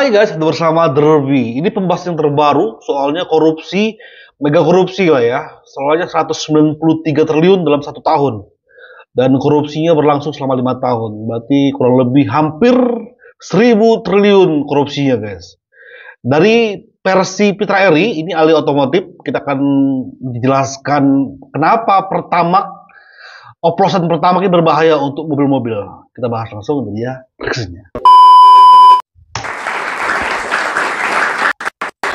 Hai guys, bersama Derby. Ini pembahasan yang terbaru, soalnya korupsi, mega korupsi lah ya. Soalnya 193 triliun dalam 1 tahun. Dan korupsinya berlangsung selama 5 tahun. Berarti kurang lebih hampir 1.000 triliun korupsinya guys. Dari versi Pitra Eri, ini ahli otomotif, kita akan dijelaskan kenapa oplosan pertamax ini berbahaya untuk mobil-mobil. Kita bahas langsung dari dia reaksinya.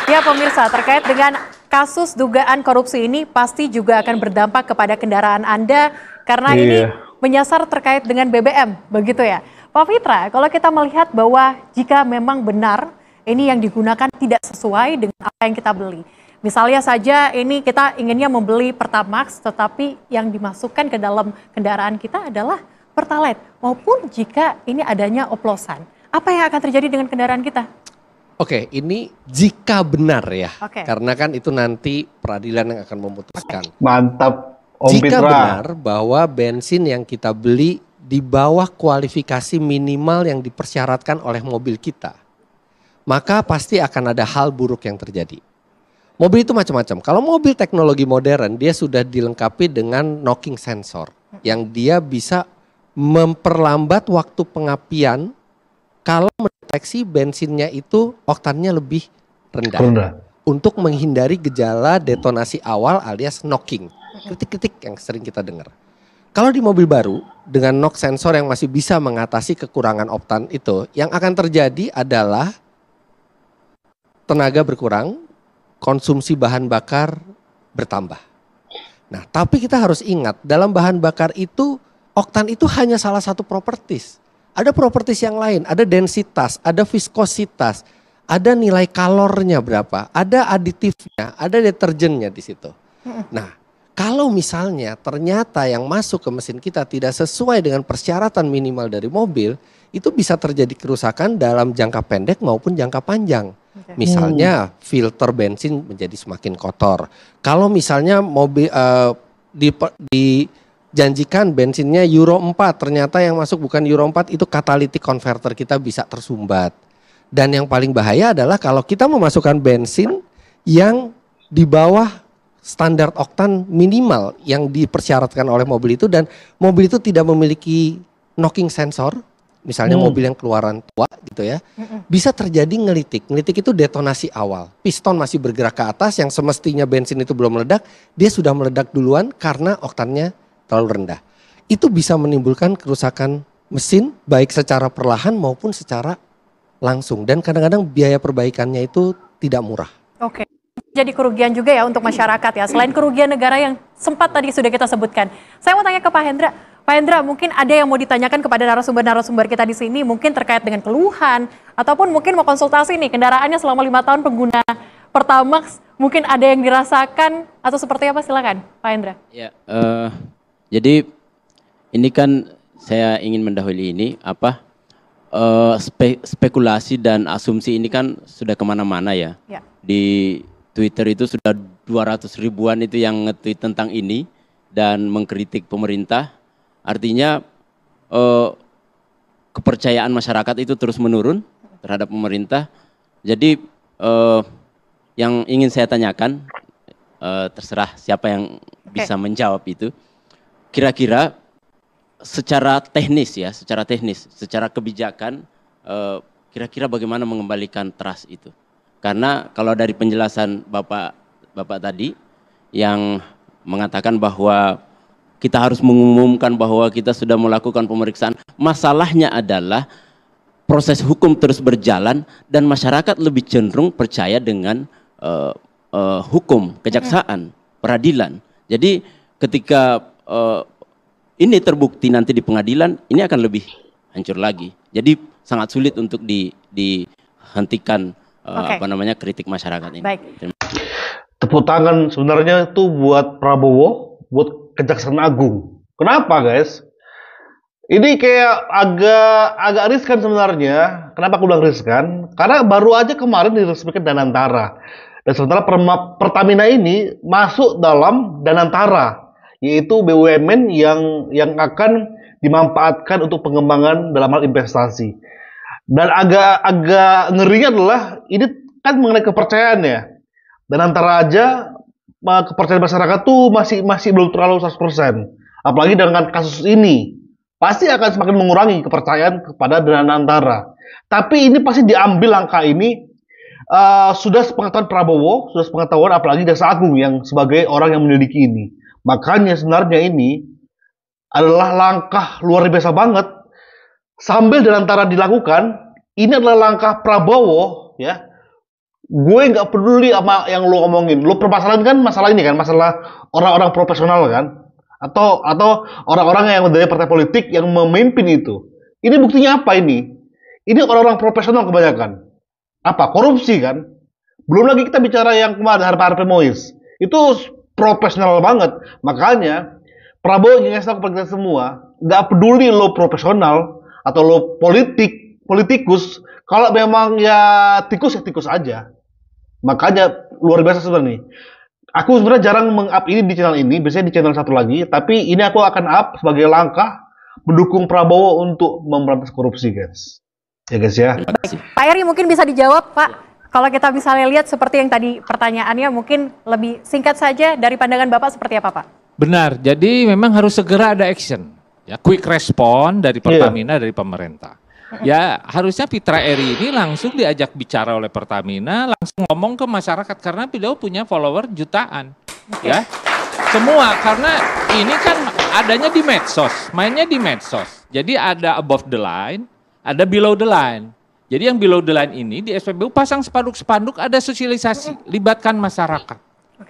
Ya pemirsa, terkait dengan kasus dugaan korupsi ini pasti juga akan berdampak kepada kendaraan Anda karena ini menyasar terkait dengan BBM, begitu ya. Pak Fitra, kalau kita melihat bahwa jika memang benar ini yang digunakan tidak sesuai dengan apa yang kita beli. Misalnya saja ini kita inginnya membeli Pertamax tetapi yang dimasukkan ke dalam kendaraan kita adalah Pertalite maupun jika ini adanya oplosan. Apa yang akan terjadi dengan kendaraan kita? Oke, ini jika benar ya, Oke. karena kan itu nanti peradilan yang akan memutuskan. Mantap, Om Jika Pitra. benar bahwa bensin yang kita beli di bawah kualifikasi minimal yang dipersyaratkan oleh mobil kita, maka pasti akan ada hal buruk yang terjadi. Mobil itu macam-macam. Kalau mobil teknologi modern, dia sudah dilengkapi dengan knocking sensor, yang dia bisa memperlambat waktu pengapian kalau mendeteksi bensinnya itu oktannya lebih rendah. Untuk menghindari gejala detonasi awal alias knocking. Kritik-kritik yang sering kita dengar. Kalau di mobil baru dengan knock sensor yang masih bisa mengatasi kekurangan oktan itu, yang akan terjadi adalah tenaga berkurang, konsumsi bahan bakar bertambah. Nah, tapi kita harus ingat dalam bahan bakar itu oktan itu hanya salah satu properties. Ada properties yang lain, ada densitas, ada viskositas, ada nilai kalornya berapa, ada aditifnya, ada deterjennya di situ. Nah, kalau misalnya ternyata yang masuk ke mesin kita tidak sesuai dengan persyaratan minimal dari mobil, itu bisa terjadi kerusakan dalam jangka pendek maupun jangka panjang. Misalnya filter bensin menjadi semakin kotor. Kalau misalnya mobil dijanjikan bensinnya Euro 4, ternyata yang masuk bukan Euro 4, itu catalytic converter kita bisa tersumbat. Dan yang paling bahaya adalah kalau kita memasukkan bensin yang di bawah standar oktan minimal yang dipersyaratkan oleh mobil itu dan mobil itu tidak memiliki knocking sensor, misalnya mobil yang keluaran tua gitu ya, bisa terjadi ngelitik. Ngelitik itu detonasi awal. Piston masih bergerak ke atas yang semestinya bensin itu belum meledak, dia sudah meledak duluan karena oktannya terlalu rendah. Itu bisa menimbulkan kerusakan mesin baik secara perlahan maupun secara langsung. Dan kadang-kadang biaya perbaikannya itu tidak murah. Oke. Jadi kerugian juga ya untuk masyarakat ya. Selain kerugian negara yang sempat tadi sudah kita sebutkan. Saya mau tanya ke Pak Hendra. Pak Hendra, mungkin ada yang mau ditanyakan kepada narasumber-narasumber kita di sini, mungkin terkait dengan keluhan, ataupun mungkin mau konsultasi nih, kendaraannya selama 5 tahun pengguna Pertamax, mungkin ada yang dirasakan, atau seperti apa, silakan Pak Hendra. Ya, jadi ini kan saya ingin mendahului ini, spekulasi dan asumsi ini kan sudah kemana-mana ya. Di Twitter itu sudah 200 ribuan itu yang nge-tweet tentang ini, dan mengkritik pemerintah. Artinya kepercayaan masyarakat itu terus menurun terhadap pemerintah. Jadi yang ingin saya tanyakan, terserah siapa yang bisa menjawab itu. Kira-kira secara teknis, secara kebijakan, kira-kira bagaimana mengembalikan trust itu? Karena kalau dari penjelasan Bapak tadi yang mengatakan bahwa kita harus mengumumkan bahwa kita sudah melakukan pemeriksaan. Masalahnya adalah proses hukum terus berjalan dan masyarakat lebih cenderung percaya dengan hukum, kejaksaan, peradilan. Jadi ketika ini terbukti nanti di pengadilan, ini akan lebih hancur lagi. Jadi sangat sulit untuk dihentikan kritik masyarakat ini. Baik. Tepuk tangan sebenarnya itu buat Prabowo, buat Kejaksaan Agung. Kenapa guys? Ini kayak agak riskan sebenarnya. Kenapa aku bilang riskan? Karena baru aja kemarin diresmikan Danantara. Dan sementara Pertamina ini masuk dalam Danantara, yaitu BUMN yang akan dimanfaatkan untuk pengembangan dalam hal investasi. Dan agak ngerinya adalah ini kan mengenai kepercayaan ya. Dan antara aja kepercayaan masyarakat tuh masih belum terlalu 100%. Apalagi dengan kasus ini, pasti akan semakin mengurangi kepercayaan kepada Danantara. Tapi ini pasti diambil langkah ini sudah sepengetahuan Prabowo, sudah sepengetahuan apalagi Jaksa Agung yang sebagai orang yang menyelidiki ini. Makanya sebenarnya ini adalah langkah luar biasa banget. Sambil Danantara dilakukan, ini adalah langkah Prabowo ya. Gue nggak peduli sama yang lo ngomongin. Lo permasalahan kan masalah ini kan, masalah orang-orang profesional kan, atau orang-orang yang dari partai politik yang memimpin itu. Ini buktinya apa ini? Ini orang-orang profesional kebanyakan. Apa? Korupsi kan? Belum lagi kita bicara yang kemarin Harvey Mois. Itu profesional banget. Makanya Prabowo ingin ngasih tahu kepada kita semua, nggak peduli lo profesional atau lo politikus, kalau memang ya tikus aja. Makanya luar biasa sebenarnya. Aku sebenarnya jarang meng-up ini di channel ini, biasanya di channel satu lagi, tapi ini aku akan up sebagai langkah mendukung Prabowo untuk memberantas korupsi, guys. Ya guys ya. Pak Eri mungkin bisa dijawab, Pak. Kalau kita misalnya lihat seperti yang tadi pertanyaannya, mungkin lebih singkat saja dari pandangan Bapak seperti apa, Pak? Benar, jadi memang harus segera ada action. Ya, quick respon dari Pertamina, dari pemerintah. Ya, harusnya Fitra Eri ini langsung diajak bicara oleh Pertamina, langsung ngomong ke masyarakat karena beliau punya follower jutaan. Ya. Semua karena ini kan adanya di medsos, mainnya di medsos. Jadi ada above the line, ada below the line. Jadi yang below the line ini di SPBU pasang spanduk-spanduk, ada sosialisasi, libatkan masyarakat.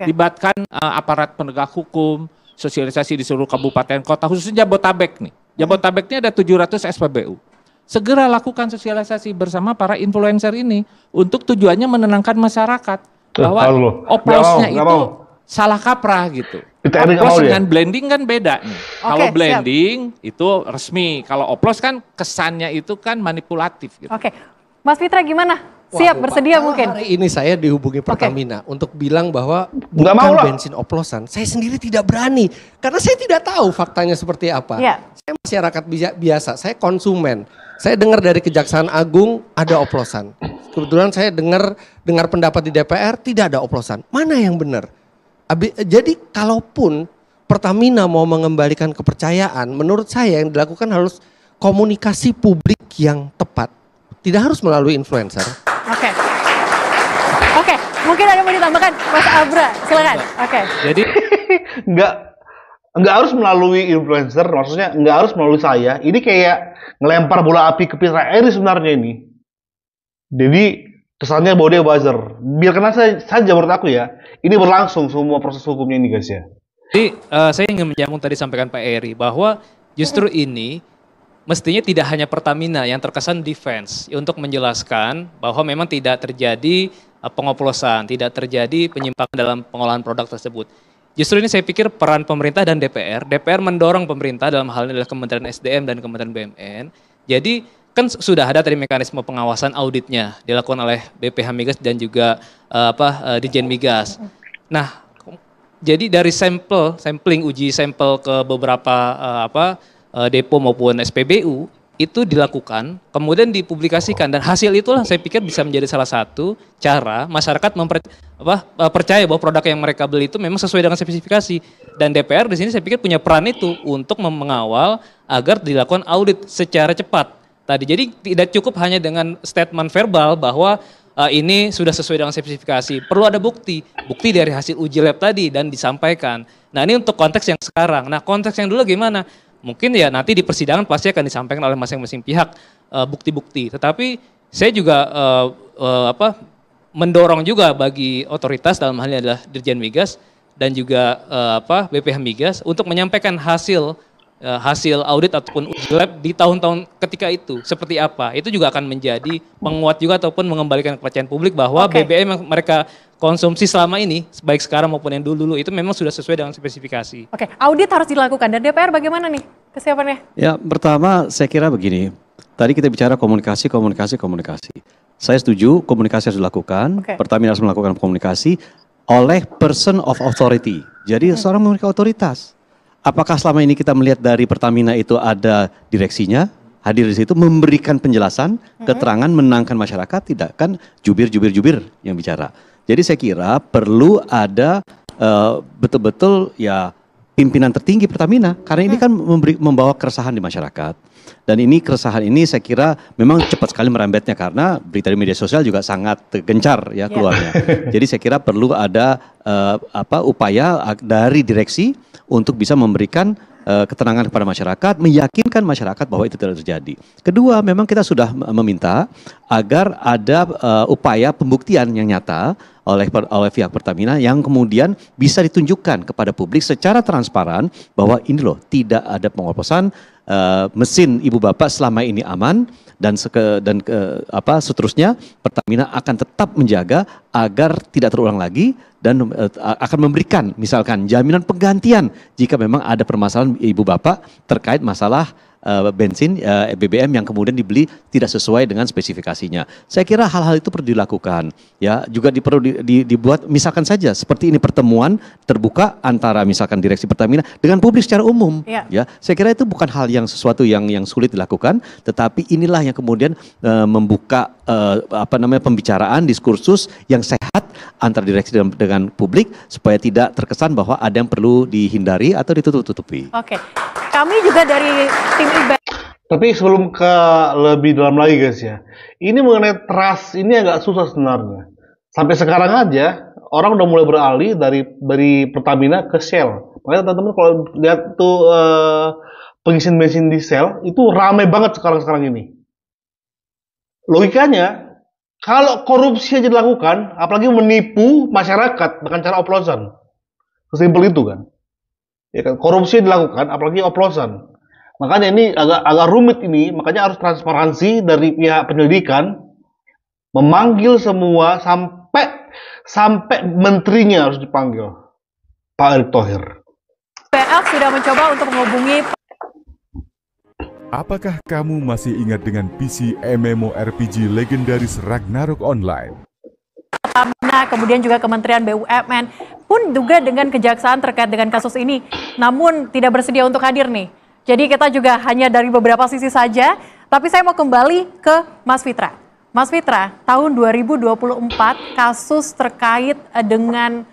Libatkan aparat penegak hukum, sosialisasi di seluruh kabupaten kota, khususnya Jabotabek nih. Jabotabek ini ada 700 SPBU. Segera lakukan sosialisasi bersama para influencer ini untuk tujuannya menenangkan masyarakat bahwa oplosnya itu salah kaprah gitu. Oplos dengan blending kan beda nih. Kalau blending itu resmi, kalau oplos kan kesannya itu kan manipulatif gitu. Oke, Mas Fitra gimana? Siap, bersedia mungkin? Hari ini saya dihubungi Pertamina untuk bilang bahwa bukan bensin oplosan. Saya sendiri tidak berani karena saya tidak tahu faktanya seperti apa. Saya masyarakat biasa, saya konsumen. Saya dengar dari Kejaksaan Agung ada oplosan. Kebetulan saya dengar pendapat di DPR tidak ada oplosan. Mana yang benar? Jadi kalaupun Pertamina mau mengembalikan kepercayaan, menurut saya yang dilakukan harus komunikasi publik yang tepat. Tidak harus melalui influencer. Oke, mungkin ada yang mau ditambahkan, Mas Abra, silakan. Jadi nggak harus melalui influencer, maksudnya nggak harus melalui saya. Ini kayak ngelempar bola api ke Fitra Eri sebenarnya ini. Jadi kesannya bahwa dia buzzer. Biar kena saja menurut aku ya. Ini berlangsung semua proses hukumnya ini guys ya. Jadi saya ingin menyambung tadi sampaikan Pak Eri bahwa justru ini mestinya tidak hanya Pertamina yang terkesan defense untuk menjelaskan bahwa memang tidak terjadi pengoplosan, tidak terjadi penyimpangan dalam pengolahan produk tersebut. Justru ini saya pikir peran pemerintah dan DPR mendorong pemerintah dalam hal ini adalah Kementerian SDM dan Kementerian BUMN. Jadi kan sudah ada tadi mekanisme pengawasan auditnya dilakukan oleh BPH Migas dan juga Ditjen Migas. Nah, jadi dari sampling uji sampel ke beberapa depo maupun SPBU itu dilakukan, kemudian dipublikasikan dan hasil itulah saya pikir bisa menjadi salah satu cara masyarakat percaya bahwa produk yang mereka beli itu memang sesuai dengan spesifikasi, dan DPR di sini saya pikir punya peran itu untuk mengawal agar dilakukan audit secara cepat tadi. Jadi tidak cukup hanya dengan statement verbal bahwa ini sudah sesuai dengan spesifikasi, perlu ada bukti dari hasil uji lab tadi dan disampaikan. Nah, ini untuk konteks yang sekarang. Nah, konteks yang dulu gimana? Mungkin ya nanti di persidangan pasti akan disampaikan oleh masing-masing pihak bukti-bukti. Tetapi saya juga mendorong juga bagi otoritas dalam hal ini adalah Dirjen Migas dan juga BPH Migas untuk menyampaikan hasil audit ataupun uji lab di tahun-tahun ketika itu seperti apa. Itu juga akan menjadi penguat juga ataupun mengembalikan kepercayaan publik bahwa BBM yang mereka konsumsi selama ini, baik sekarang maupun yang dulu itu memang sudah sesuai dengan spesifikasi. Audit harus dilakukan dan DPR bagaimana nih kesiapannya? Ya, pertama saya kira begini, tadi kita bicara komunikasi. Saya setuju komunikasi harus dilakukan, Pertamina harus melakukan komunikasi oleh person of authority. Jadi seorang memiliki otoritas. Apakah selama ini kita melihat dari Pertamina itu ada direksinya, hadir di situ memberikan penjelasan, keterangan, menenangkan masyarakat, tidak kan jubir yang bicara. Jadi saya kira perlu ada betul-betul ya pimpinan tertinggi Pertamina, karena ini kan membawa keresahan di masyarakat. Dan ini keresahan ini saya kira memang cepat sekali merembetnya karena berita di media sosial juga sangat gencar ya keluarnya. Jadi saya kira perlu ada upaya dari direksi untuk bisa memberikan ketenangan kepada masyarakat, meyakinkan masyarakat bahwa itu tidak terjadi. Kedua, memang kita sudah meminta agar ada upaya pembuktian yang nyata oleh pihak Pertamina yang kemudian bisa ditunjukkan kepada publik secara transparan bahwa ini loh tidak ada pengoplosan, mesin ibu bapak selama ini aman dan seterusnya. Pertamina akan tetap menjaga agar tidak terulang lagi dan akan memberikan misalkan jaminan penggantian jika memang ada permasalahan ibu bapak terkait masalah bensin BBM yang kemudian dibeli tidak sesuai dengan spesifikasinya. Saya kira hal-hal itu perlu dilakukan. Ya, juga perlu dibuat misalkan saja seperti ini pertemuan terbuka antara misalkan direksi Pertamina dengan publik secara umum. Ya, saya kira itu bukan hal yang sesuatu yang sulit dilakukan, tetapi inilah yang kemudian membuka pembicaraan diskursus yang sehat antara direksi dengan publik supaya tidak terkesan bahwa ada yang perlu dihindari atau ditutup-tutupi. Oke. Kami juga dari tim IBEX. Tapi sebelum ke lebih dalam lagi guys ya, ini mengenai trust ini agak susah sebenarnya. Sampai sekarang aja orang udah mulai beralih dari Pertamina ke Shell. Makanya teman-teman kalau lihat tuh pengisian bensin di Shell itu ramai banget sekarang ini. Logikanya kalau korupsi aja dilakukan, apalagi menipu masyarakat dengan cara oplosan, sesimpel itu kan. Ya kan, korupsi dilakukan, apalagi oplosan. Makanya ini agak rumit ini, makanya harus transparansi dari pihak penyelidikan, memanggil semua sampai menterinya harus dipanggil, Pak Erick Thohir. PL sudah mencoba untuk menghubungi. Apakah kamu masih ingat dengan PC MMORPG legendaris Ragnarok Online? Pertamina, kemudian juga Kementerian BUMN pun juga dengan kejaksaan terkait dengan kasus ini, namun tidak bersedia untuk hadir nih. Jadi kita juga hanya dari beberapa sisi saja, tapi saya mau kembali ke Mas Fitra. Mas Fitra, tahun 2024 kasus terkait dengan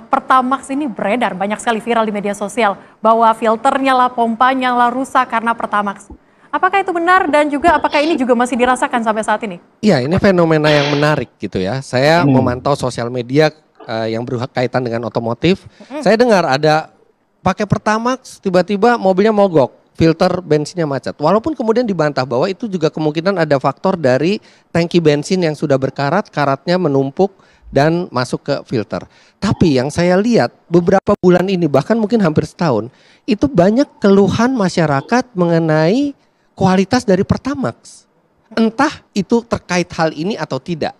Pertamax ini beredar banyak sekali viral di media sosial bahwa filternya lah, pompanya lah rusak karena Pertamax. Apakah itu benar dan juga apakah ini juga masih dirasakan sampai saat ini? Iya, ini fenomena yang menarik gitu ya. Saya memantau sosial media yang berkaitan dengan otomotif. Saya dengar ada pakai Pertamax, tiba-tiba mobilnya mogok, filter bensinnya macet. Walaupun kemudian dibantah bahwa itu juga kemungkinan ada faktor dari tangki bensin yang sudah berkarat, karatnya menumpuk dan masuk ke filter. Tapi yang saya lihat beberapa bulan ini, bahkan mungkin hampir setahun, itu banyak keluhan masyarakat mengenai kualitas dari Pertamax. Entah itu terkait hal ini atau tidak.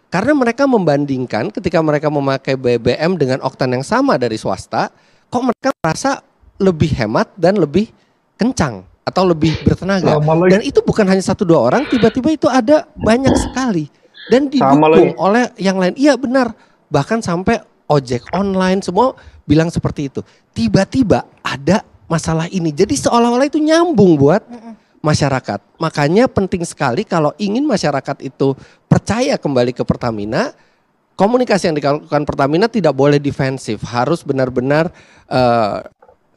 Karena mereka membandingkan ketika mereka memakai BBM dengan oktan yang sama dari swasta, kok mereka merasa lebih hemat dan lebih kencang atau lebih bertenaga. Dan itu bukan hanya 1-2 orang, tiba-tiba itu ada banyak sekali. Dan didukung oleh yang lain. Iya benar, bahkan sampai ojek online semua bilang seperti itu. Tiba-tiba ada masalah ini, jadi seolah-olah itu nyambung buat masyarakat. Makanya penting sekali kalau ingin masyarakat itu percaya kembali ke Pertamina, komunikasi yang dilakukan Pertamina tidak boleh defensif, harus benar-benar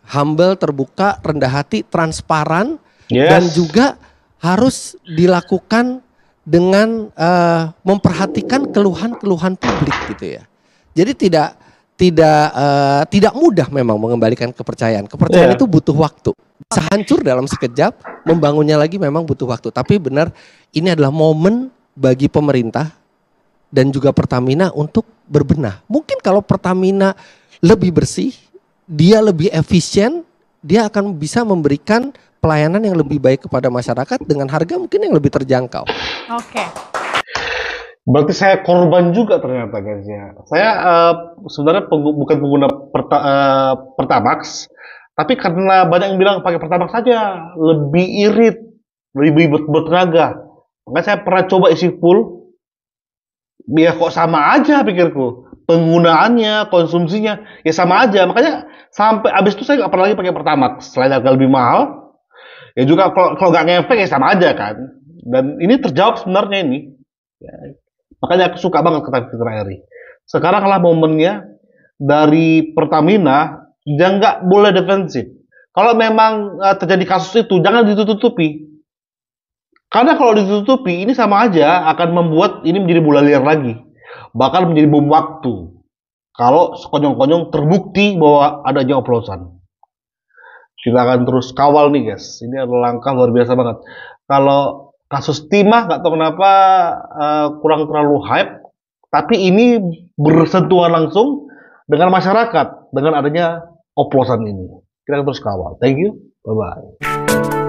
humble, terbuka, rendah hati, transparan, dan juga harus dilakukan dengan memperhatikan keluhan-keluhan publik gitu ya. Jadi tidak mudah memang mengembalikan kepercayaan. Kepercayaan itu butuh waktu. Bisa hancur dalam sekejap, membangunnya lagi memang butuh waktu. Tapi benar, ini adalah momen bagi pemerintah dan juga Pertamina untuk berbenah. Mungkin kalau Pertamina lebih bersih, dia lebih efisien, dia akan bisa memberikan pelayanan yang lebih baik kepada masyarakat dengan harga mungkin yang lebih terjangkau. Oke. Berarti saya korban juga ternyata guys ya. Saya sebenarnya bukan pengguna Pertamax, tapi karena banyak yang bilang pakai Pertamax saja lebih irit, lebih bertenaga. Makanya saya pernah coba isi full, ya kok sama aja pikirku. Penggunaannya, konsumsinya, ya sama aja. Makanya sampai habis itu saya nggak pernah lagi pakai Pertamax. Selain harga lebih mahal, Ya juga kalau nggak ngefek ya sama aja kan. Dan ini terjawab sebenarnya ini. Ya, makanya aku suka banget kata Fitra Eri. Sekarang lah momennya dari Pertamina, jangan nggak boleh defensif. Kalau memang terjadi kasus itu, jangan ditutupi. Karena kalau ditutupi, ini sama aja akan membuat ini menjadi bola liar lagi. Bahkan menjadi bom waktu. Kalau sekonyong-konyong terbukti bahwa adanya oplosan. Kita akan terus kawal nih guys. Ini adalah langkah luar biasa banget. Kalau kasus Timah nggak tahu kenapa kurang terlalu hype. Tapi ini bersentuhan langsung dengan masyarakat. Dengan adanya oplosan ini. Kita akan terus kawal. Thank you. Bye-bye.